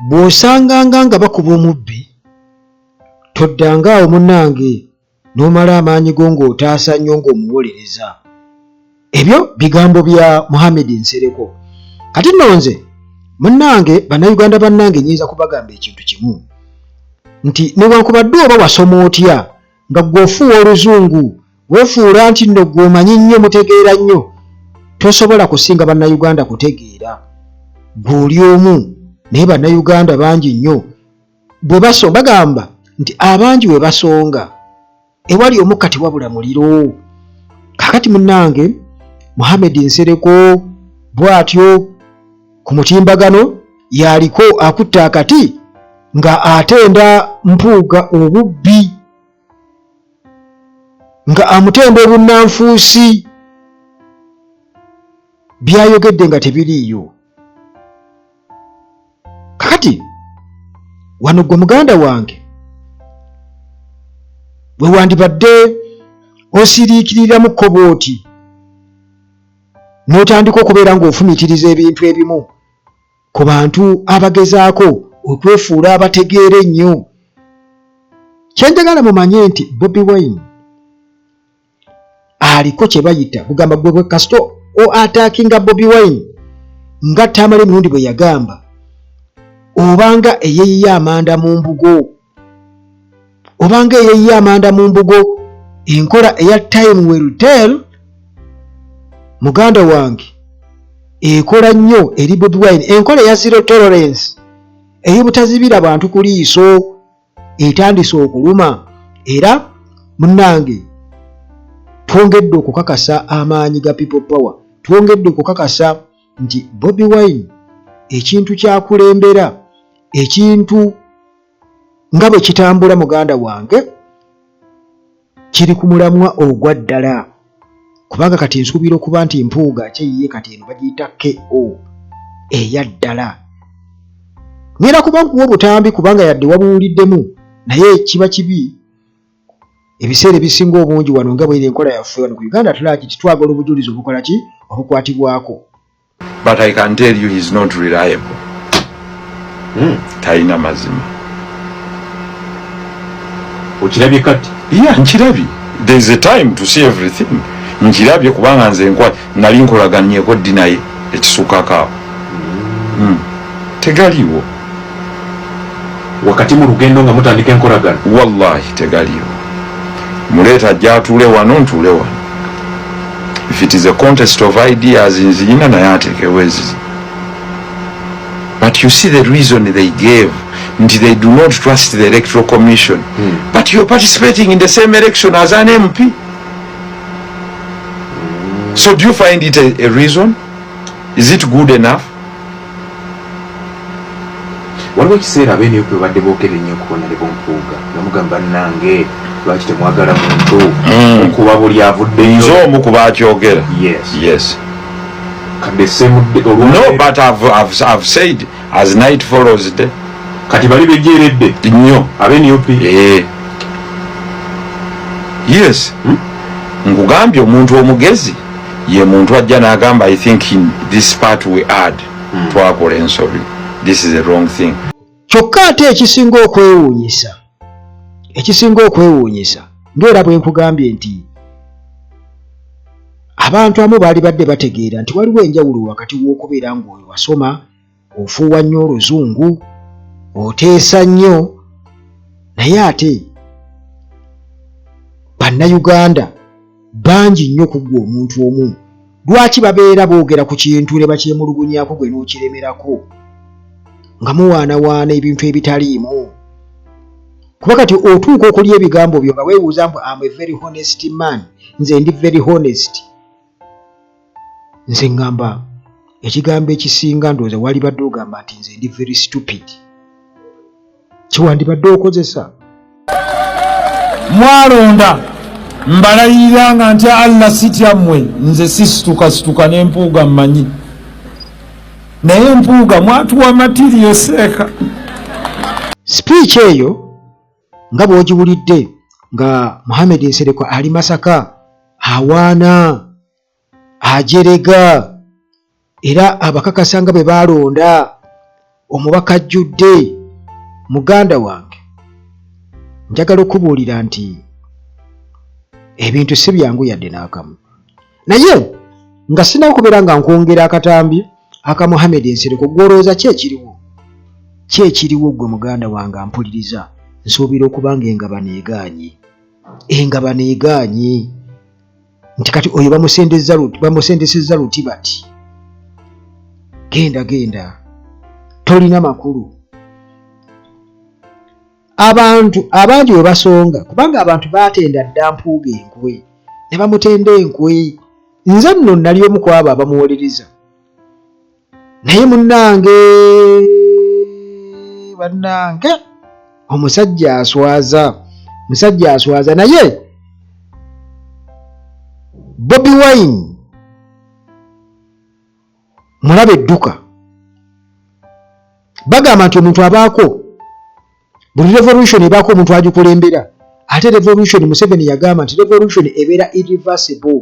bw'osanganga nga bakuba omubbi toddangaawo munnange n'omala amaanyi go ng'otaasa nnyo ng'omuwolereza. Ebyo bigambo bya Mohamed Nsereko. Kati nno nze munnange bannayuganda bannange nyinza kubagamba ekintu kimu nti newankubadde oba wasoma otya nga gw'ofuuwa oluzungu weefuula nti nno gw'omanyi nnyo mutegeera nnyo tosobola kusinga bannayuganda kutegeera. Gw'oli omu naye bannayuganda bangi nnyo bwe bagamba nti abangi we basonga ewali omukka tewabula muliro. Kakati munnange Mohamed Nsereko bw'atyo ku mutimbagano yaliko akutta akati nga atenda Mpuuga obubbi, nga amutenda obunnanfuusi. Byayogedde nga tebiriiyo. Kakati wano gwe muganda wange bwe wandibadde osiriikirira mu kkobooti n'otandika okubeera ng'ofumiitiriza ebintu ebimu ku bantu abagezaako okwefuula abategeera ennyo. Kyenjagala mumanye nti Bobi Wine aliko kye bayita bugamba gwe kasito attackinga Bobi Wine nga Tamale emirundi bwe yagamba obanga eyeyiye amanda mu mbugo, obanga eyeyiye amanda mu mbugo, enkola eya time will tell. Muganda wange ekola nnyo eri Bobi Wine, enkola eya zero tolerance ey'obutazibira bantu ku liiso etandise okuluma. Era munnange twongedde okukakasa amaanyi ga people power, twongedde okukakasa nti Bobi Wine ekintu kyakulembera, ekintu nga bwe kitambula muganda wange kiri ku mulamwa ogwa ddala. Kubanga kati nsuubira okuba nti Mpuuga kyeyiye kati eno bagiyita KO eya ddala. Ngera kuba nkuwa obutambi kubanga yadde wabuwuliddemu, naye kiba kibi ebiseera ebisinga obungi wano nga bweri enkola yaffe wano ku Uganda tulaki titwagala obujulizi obukola ki obukwatibwako. But I can tell you he's not reliable. Taina mazima. Ochirabye kati? Yeah, nchirabye. There's a time to see everything. Nchirabye kubanga nze nkwa nali nkolaganyeko dinaye ekisuka kawo. Tegaliwo. Wakati mu lugendo nga mutandika enkolagana? Wallahi tegaliwo. Muleta ajja atuule wano ntuule wano. If it is a contest of ideas nziyina naye ateekewo ezizi. But you see the reason they gave, they do not trust the Electoral Commission. But you're participating in the same election as an MP. So do you find it a reason? Is it good enough? Waliwo ekiseera abeeni okwe badde bookera ennyo okubona ne Mpuuga namugamba nange lwaki temwagala muntu okuba buli avuddeyo. Nze omu ku baakyogera. Yes. No, but I've said as night follows day. Kati bali bejeeredde nnyo abeeni UP. Yes. Nkugambye omuntu omugezi ye muntu ajja n'agamba I think in this part we add twakola ensobi. This is the wrong thing. Kyokka ate ekisinga okwewuunyisa ng'era bwe nkugambye nti abantu amu baali badde bategeera nti waliwo enjawulo wakati w'okubeera ng'oyo wasoma ofuuwa nnyo oluzungu oteesa nnyo naye ate bannayuganda bangi nnyo kuggwa omuntu omu. Lwaki babeera boogera ku kintu ne bakyemulugunyaako gwe n'okiremerako nga muwaanawaana ebintu ebitaliimu? Kuba kati otuuka okulya ebigambo byo nga weebuuza mbu I'm a very honest man, nze ndi very honest. Nze ngamba ekigambo ekisinga ndowooza wali badde ogamba nti nze ndi very stupid. Kiwandibadde okozesa? Mwalonda mbalayiranga ntya Allah sityammwe, nze sisituka ne Mpuuga mmanyi. Naye Mpuuga mwatuwa materiyo seeka. Speech eyo nga bw'ogiwulidde nga Mohamed Nsereko ali Masaka awaana ajerega era abakakasa nga bwe balonda omubaka ajjudde muganda wange njagala okubuulira nti ebintu si byangu yadde n'akamu naye nga sinawo kubeera nga nkwongera akatambi aka Mohamed Nsereko gwolowooza kyekiriwo gwe muganda wange ampuliriza nsuubira okubanga engabano egaanye nti kati oyo bamusendesezza luti bati genda tolina makulu abantu abangi we basonga kubanga abantu baatenda dda Mpuuga enkwe ne bamutenda enkwe nze nno nali omu ku abo abamuwolereza naye bannange omusajja aswaza naye Bobi Wine mulaba edduka bagamba nti omuntu abaako buli revolution ebaako omuntu agikulembera ate revolution Museveni yagamba nti revolution ebeera irreversible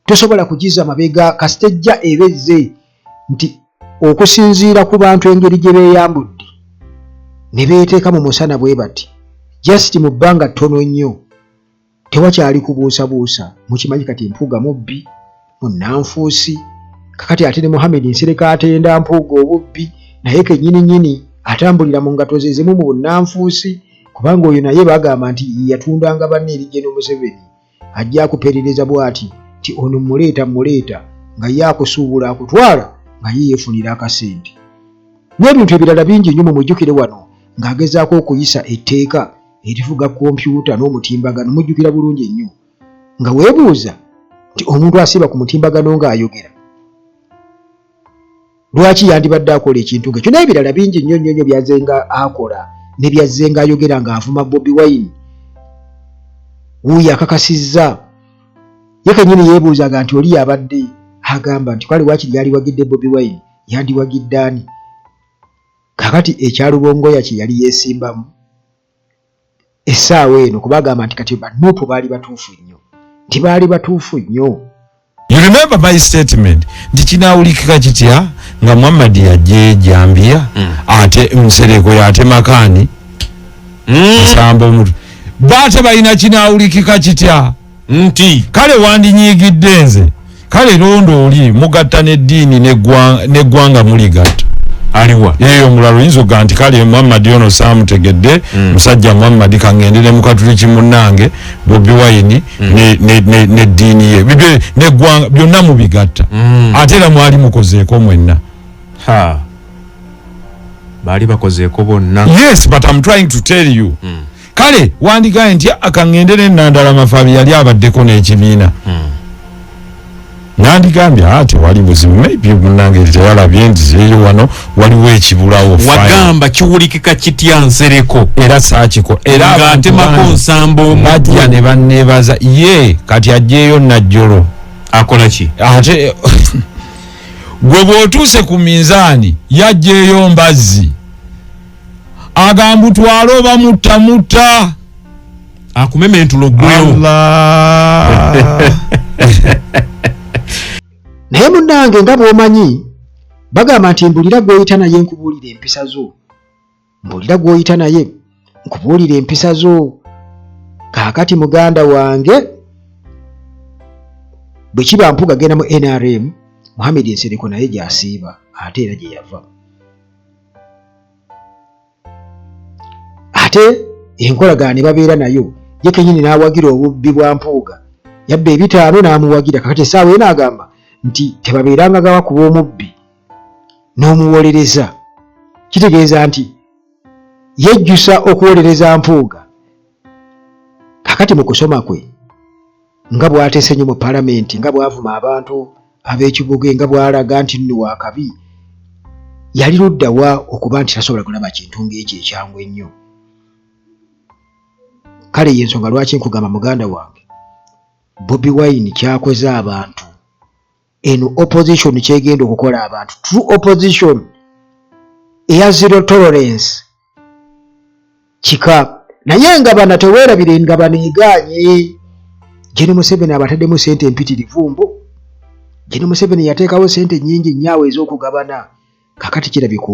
tosobola kugiza mabega kasitejja ebezze nti okusinziira ku bantu engeri gye beeyambudde ne beeteeka mu musana bwe bati just mu bbanga ttono nnyo tewakyali kubuusabuusa mukimanyi kati Mpuuga mubbi munnanfuusi kakati ate ne Mohamed Nsereko atenda Mpuuga obubbi naye kennyini atambulira mu ngato ze zimu mu bunnanfuusi kubanga oyo naye bagamba nti yatundanga banne erijje n'Omuseveni ajja akuperereza bw'ati ti ono muleeta nga ye akusuubula akutwala nga ye yeefunira akasente n'ebintu ebirala bingi nnyo mumujjukire wano ng'agezaako okuyisa etteeka erifuga kompyuta n'omutimbagano mujjukira bulungi ennyo nga weebuuza nti omuntu asiba ku mutimbagano ng'ayogera lwaki yandibadde akola ekintu ng'ekyo n'ebirala bingi nnyo byazzenga akola ne byazzenga ayogera ng'avuma Bobi Wine wuuyo akakasizza ye kennyini yeebuuzaga nti oli yabadde agamba nti kwali waakiri yaliwagidde Bobi Wine yandiwagidde ani kakati ekyalubongoya kye yali yeesimbamu essaawa eno kubagamba nti kati banuupu baali batuufu nnyo You remember my statement nti kinaawulikika kitya nga Muhammad yajje Jambia ate Nsereko yatemakani nsamba omuntu baate balina kinaawulikika kitya nti kale wandinyiigidde nze kale londo oli mugatta n'eddiini n'eggwanga muligatta aliwa yeyo mulalo yinzo ganti kale Muhammad ono saamutegedde musajja Muhammad kangendere mu katuliki munnange Bobi Wine n'eddiini ye bibe n'eggwanga byonna mubigatta ate era mwali mukozeeko mwenna baali bakozeeko bonna yes but I'm trying to tell you kale wandigaye nti akangendere Nandala Mafabi yali abaddeko n'ekibiina nandigambye ate wali buzibu maybe munange teyalabye nti zeeyo wano waliwo ekibulawo wagamba kiwulikika kitya Nsereko era saakiko era ng'atemako nsambo bajja ne banneebaza ye kati ajjeeyo Najjolo akola ki ate gwe bw'otuuse ku minzaani yajjeeyo Mbazzi agamba twaloba mutta akumementulo gweyo naye munnange nga bw'omanyi bagamba nti mbulira gw'oyita naye nkubuulira empisa zo kaakati muganda wange bwe kiba Mpuuga agenda mu NRM Mohamed Nsereko naye gy'asiiba ate era gye yava ate enkolagana ne babeera nayo ye kennyini n'awagira obubbi bwa Mpuuga yabba 5 n'amuwagira kakati essaawa eno agamba nti tebabeeranga gawakuba omubbi n'omuwolereza kitegeeza nti yejjusa okuwolereza Mpuuga kakati mu kusoma kwe nga bw'ateese nnyo mu palamenti nga bw'avuma abantu ab'ekibuga nga bw'alaga nti nno wakabi yali luddawa okuba nti tasobola kulaba kintu ng'ekyo ekyangu ennyo kale y'ensonga lwaki nkugamba muganda wange Bobi Wine kyakoze abantu eno opposition kyegenda okukola abantu true opposition eya zero tolerance kika naye nga bana teweerabire nga baneeganye Gen. Museveni abataddemu sente mpitirivu mbo Gen. Museveni yateekawo sente nnyingi nnyo ez'okugabana kakati kirabika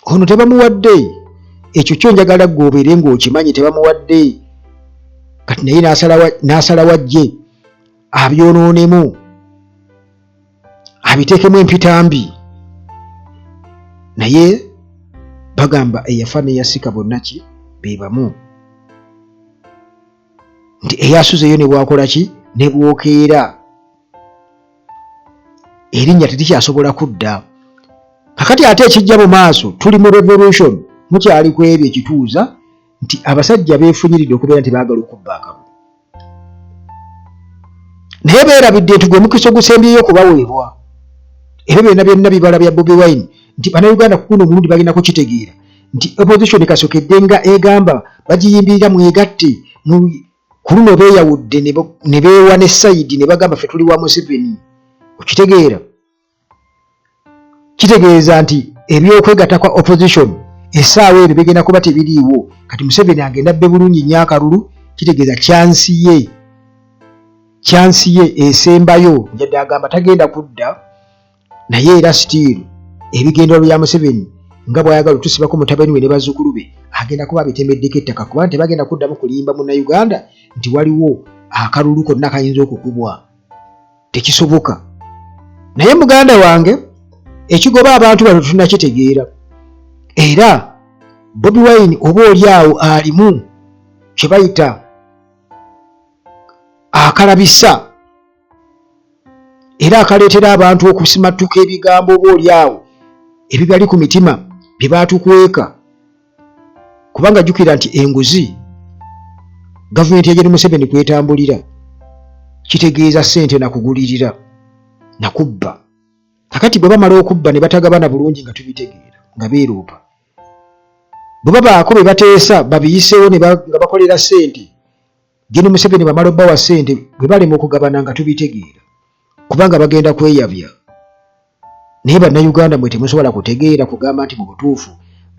ono tebamuwadde ekyo kyo njagala gwobeere ng'okimanyi tebamuwadde kati naye n'asala wajje abyonoonemu abiteekemu empitambi naye bagamba eyafa neyasika bonna ki be bamu nti eyasuzeyo ne bwakola ki ne bwokeera erinnya terikyasobola kudda kakati ate ekijja mu maaso tuli mu revolution mukyali ku ebyo ekituuza nti abasajja beefunyiridde okubeera nti baagala okubba akalulu naye beerabidde nti gwe mukisa ogusembyeyo okubaweebwa ebyo byonna bibala bya Bobi Wine nti bannayuganda kukuno omulundi bagenda kukitegeera nti opposition kasokedde nga egamba bagiyimbirira mwegatte ku luno beeyawudde ne beewa ne sayidi ne bagamba ffe tuli wa Museveni okitegeera kitegeeza nti ebyokwegatta kwa opposition essaawa ebyo bigenda kuba tebiriiwo kati Museveni agenda abbe bulungi nnyo akalulu kitegeeza kyansi ye esembayo njadde agamba tagenda kudda naye era still ebigendero bya Museveni nga bw'ayagala otusibako mutabani we ne bazzukulu be agenda kuba bitemeddeko ettaka kuba tebagenda kuddamu kulimba munnayuganda nti waliwo akalulu konna kayinza okukubwa tekisoboka naye muganda wange ekigoba abantu bano tunakitegeera era Bobi Wine oba oliawo alimu kye bayita akalabisa era akaleetera abantu okusimatuka ebigambo oba oliawo ebibali ku mitima bye baatukweka kubanga jjukira nti enguzi gavumenti yajja ne Museveni kwetambulira kitegeeza ssente nakugulirira nakubba kakati bwe bamala okubba ne batagabana bulungi nga tubitegeera nga beeruupa bwe babaako be bateesa babiyiseewo nga bakolera ssente gye Museveni bamala obbawa ssente bwe balema okugabana nga tubitegeera kubanga bagenda kweyabya naye bannayuganda mwe temusobola kutegeera kugamba nti mu butuufu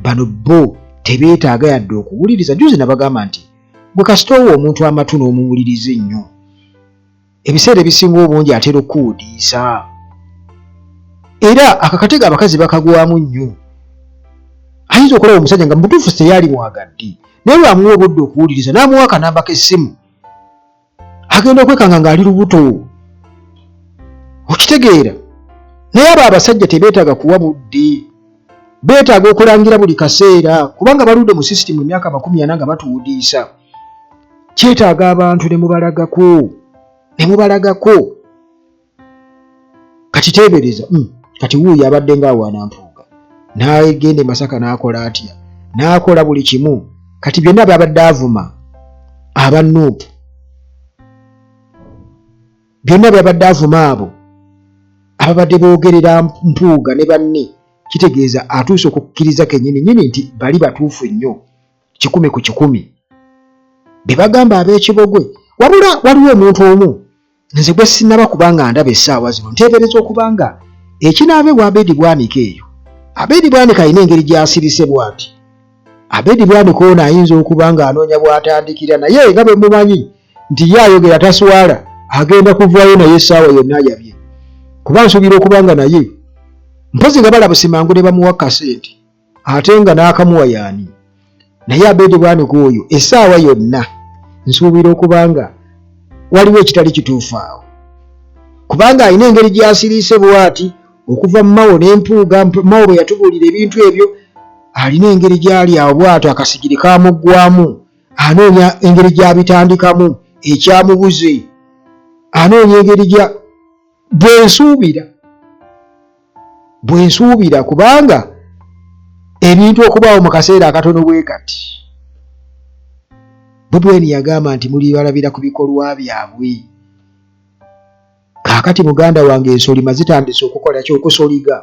bano bo tebeetaaga yadde okuwuliriza juzi nabagamba nti bwe kasitoowa omuntu amatu n'omuwuliriza ennyo ebiseera ebisinga obungi atera okuwudiisa era akakatega abakazi bakagwamu nnyo ayinza okulaba omusajja nga mubutuufu teyali mwagadde naye lwamuwa obudde okuwuliriza n'amuwa akanamba k'essimu agenda okwekanga ng'ali lubuto okitegeera naye abo abasajja tebeetaaga kuwa budde beetaaga okulangira buli kaseera kubanga baludde mu sisitimu emyaka 40 nga batuwudiisa kyetaaga abantu ne mubalagako kati teebereza kati wuuyo abadde ng'awaanampuuga n'agenda Masaka n'akola atya n'akola buli kimu kati byonna byabadde avuma aba Nuupu byonna byabadde avuma abo ababadde boogerera Mpuuga ne banne kitegeeza atuuse okukkiriza kennyini nti bali batuufu nnyo 100 be bagamba ab'ekibogwe wabula waliwo omuntu omu nze gwe sinnaba kubanga ndaba essaawa zino nteebereza okubanga ekinaabeebwa Abedi Bwanika eyo Abedi Bwanika alina engeri gy'asirise bw'ati Abedi Bwanika ono ayinza okuba nga anoonya bw'atandikira naye nga bwe mumanyi nti ye ayogera taswala agenda kuvaayo naye essaawa yonna yabye kuba nsuubira okubanga naye mpozi nga balabusimangu ne bamuwa kasente ate nga n'akamuwa yaani naye Abedi Bwanika oyo essaawa yonna nsuubira okubanga waliwo ekitali kituufu awo kubanga alina engeri gy'asiriise bw'ati okuva mu Mao n'Empuuga Mao bwe yatubuulira ebintu ebyo alina engeri gy'ali awo bw'ato akasigiri kaamuggwamu anoonya engeri gy'abitandikamu ekyamubuze anoonya engeri bwensuubira kubanga ebintu okubaawo mu kaseera akatono bwe kati Bobi Wine yagamba nti muli balabira ku bikolwa byabwe kaakati muganda wange ensolima zitandise okukola kyokusoliga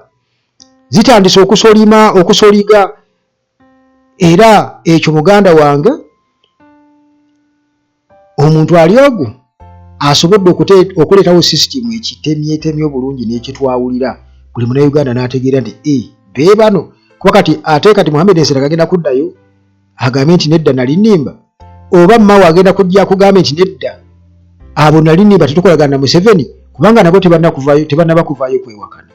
zitandise okusoliga era ekyo muganda wange omuntu ali ogwo asobodde okuleetawo sisitimu ekitemyetemye obulungi n'ekitwawulira buli munnayuganda n'ategeera nti be bano kuba kati ate kati Mohamed Ensera agenda kuddayo agambe nti nedda nali nnimba oba Mao agenda kujja kugambe nti nedda abo nali nnimba tetukolagana na Museveni kubanga nabo tebannaba kuvaayo kwewakana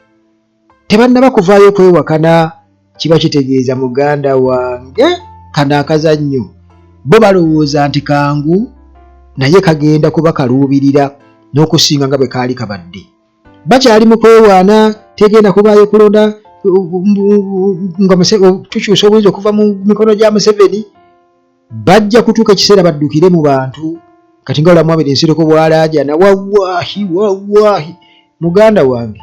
tebannaba kuvaayo kwewakana kiba kitegeeza muganda wange kana akazannyo bo balowooza nti kangu naye kagenda kuba kaluubirira n'okusinga nga bwe kaali kabadde. Bakyali mu kwewaana tegenda kubaayo kulonda nga tukyusa obuyinza okuva mu mikono gya Museveni. Bajja kutuuka ekiseera baddukire mu bantu kati nga olamu abiri ensireko bwalaajana wawahi muganda wange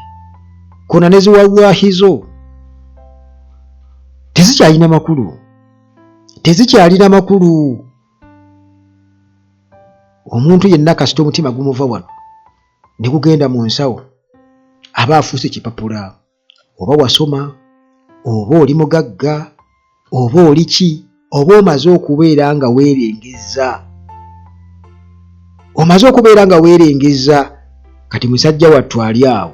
kona ne ziwawahi zo tezikyalina makulu. Omuntu yenna kasita omutima gumuva wano ne gugenda mu nsawo aba afuuse kipapula, oba wasoma oba oli mugagga oba oli ki, oba omaze okubeera nga weerengezza. Kati musajja wattu ali awo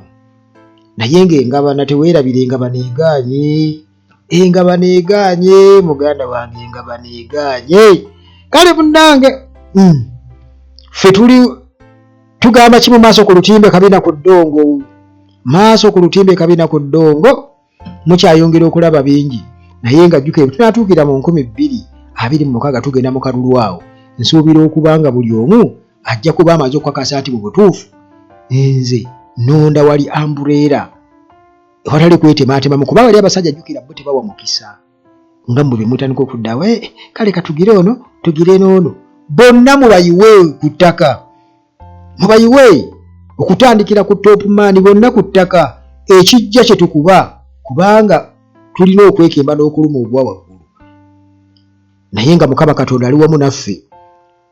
naye ng'engabana teweerabira engabana egaanye muganda wange, engabana egaanye. Kale munnange ffe tugamba kimu maaso ku lutimbe kabina ku ddongo mukyayongera okulaba bingi naye nga jjuke tunatuukira mu 2026 tugenda mu kalulu awo. Nsuubira okuba nga buli omu ajja kuba amaze okukakasa nti mu butuufu nze nonda wali ambuleera watali kwetematemamu, kuba wali abasajja jjukira bo tebawa mukisa nga mwe bemutandika okuddawo kale katugire ono tugire n'ono, bonna mubayiwe ku ttaka, mubayiwe okutandikira ku top man, bonna ku ttaka. Ekijja kye tukuba kubanga tulina okwekemba n'okuluma ogwa waggulu, naye nga Mukama Katonda ali wamu naffe.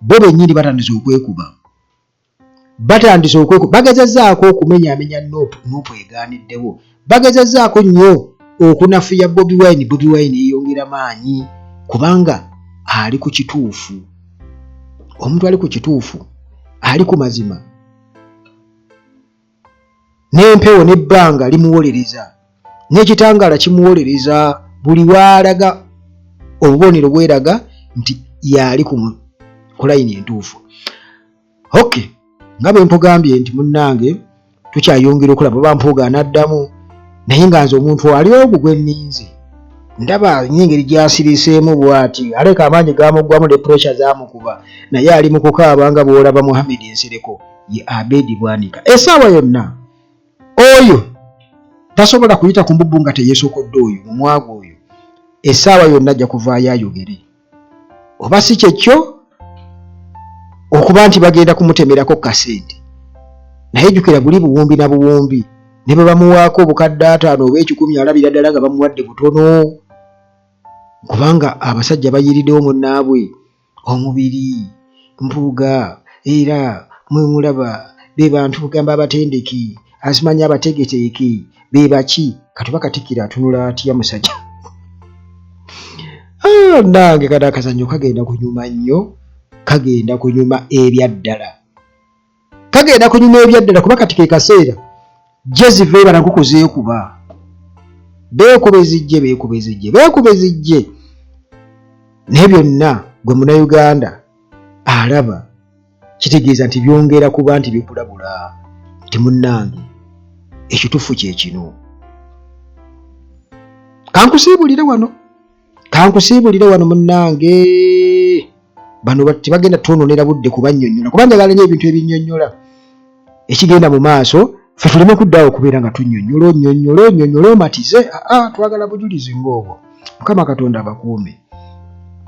Bo bennyini batandise okwekuba, bagezezzaako okumenyaamenya Nuupu egaaniddewo, bagezezzaako nnyo okunafuya Bobi Wine yeeyongera maanyi kubanga ali ku kituufu. Omuntu ali ku kituufu, ali ku mazima, n'empewo n'ebbanga limuwolereza, n'ekitangaala kimuwolereza. Buli waalaga obubonero bweraga nti yali ku layini entuufu. Okay, nga bwe mpugambye nti munnange tukyayongera okulaba bampuuga anaddamu, naye nga nze omuntu ali ogwo gwe nninze ndaba engeri gy'asiriseemu bw'ati, aleka amaanyi gamuggwamu ne pressure zaamukuba, naye ali mu kukaaba nga bw'olaba Mohamed Nsereko ye Abedi Bwanika. Essaawa yonna oyo tasobola kuyita ku mbubbu nga teyeesokodde oyo mumwago oyo, essaawa yonna ajja kuvaayo ayogere. Oba si kyekyo okuba nti bagenda kumutemerako kasente, naye jjukira buli buwumbi na buwumbi ne bwe bamuwaako obukadde 5 oba 10 alabira ddala nga bamuwadde butono, kubanga abasajja bayiriddewo munnaabwe omubiri mpuuga era mwemulaba be bantu kugamba abatendeki asimanya abategeteeki be baki. Katuba Katikkiro atunula atya musajja? Nange kada akazannyo kagenda kunyuma nnyo, kagenda kunyuma ebyaddala kuba kati ke kaseera jezive banakukuzeekuba beekubezijje naye byonna gwe Munnayuganda alaba kitegeeza nti byongera kuba nti bikulabula nti munnange ekituufu kye kino. Kankusiibulire wano munnange, bano tebagenda twononera budde kubannyonnyola kuba njagala nnyo ebintu ebinnyonnyola ekigenda mu maaso, ffe tuleme kuddaawo okubeera nga tunnyonnyola omatize. Twagala bujulizi ng'obwo. Mukama Katonda abakuume.